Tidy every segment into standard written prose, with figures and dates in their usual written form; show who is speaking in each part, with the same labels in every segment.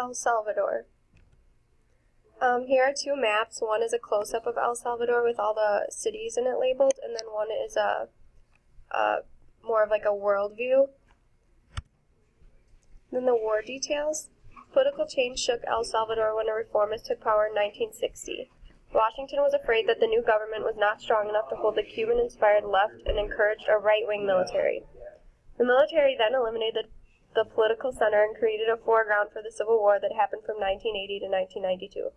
Speaker 1: El Salvador. Here are two maps. One is a close-up of El Salvador with all the cities in it labeled, and then one is a more of like a world view. Then the war details. Political change shook El Salvador when a reformist took power in 1960. Washington was afraid that the new government was not strong enough to hold the Cuban-inspired left and encouraged a right-wing military. The military then eliminated the political center and created a foreground for the Civil War that happened from 1980 to 1992.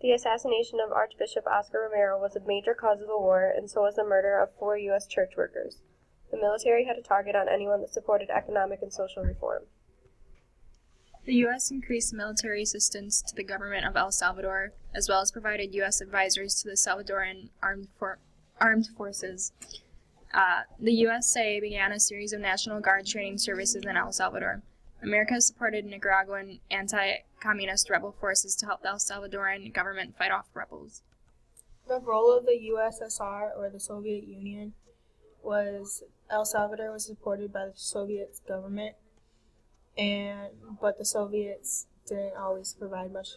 Speaker 1: The assassination of Archbishop Oscar Romero was a major cause of the war, and so was the murder of 4 U.S. church workers. The military had a target on anyone that supported economic and social reform.
Speaker 2: The U.S. increased military assistance to the government of El Salvador, as well as provided U.S. advisors to the Salvadoran armed forces. The USA began a series of National Guard training services in El Salvador. America supported Nicaraguan anti-communist rebel forces to help the El Salvadoran government fight off rebels.
Speaker 3: The role of the USSR, or the Soviet Union, was El Salvador was supported by the Soviet government, but the Soviets didn't always provide much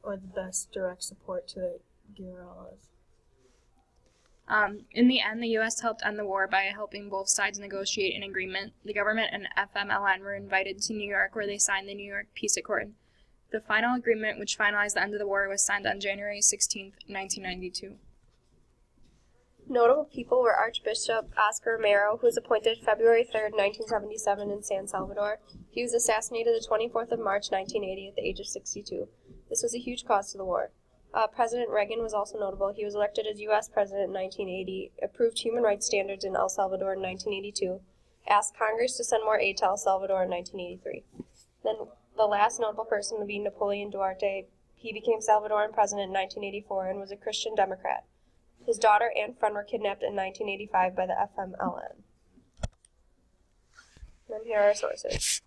Speaker 3: or the best direct support to the guerrillas.
Speaker 2: In the end, the U.S. helped end the war by helping both sides negotiate an agreement. The government and FMLN were invited to New York, where they signed the New York Peace Accord. The final agreement, which finalized the end of the war, was signed on January 16, 1992.
Speaker 1: Notable people were Archbishop Oscar Romero, who was appointed February 3, 1977 in San Salvador. He was assassinated the 24th of March, 1980 at the age of 62. This was a huge cause to the war. President Reagan was also notable. He was elected as U.S. President in 1980, approved human rights standards in El Salvador in 1982, asked Congress to send more aid to El Salvador in 1983. Then the last notable person would be Napoleon Duarte. He became Salvadoran president in 1984 and was a Christian Democrat. His daughter and friend were kidnapped in 1985 by the FMLN. And here are our sources.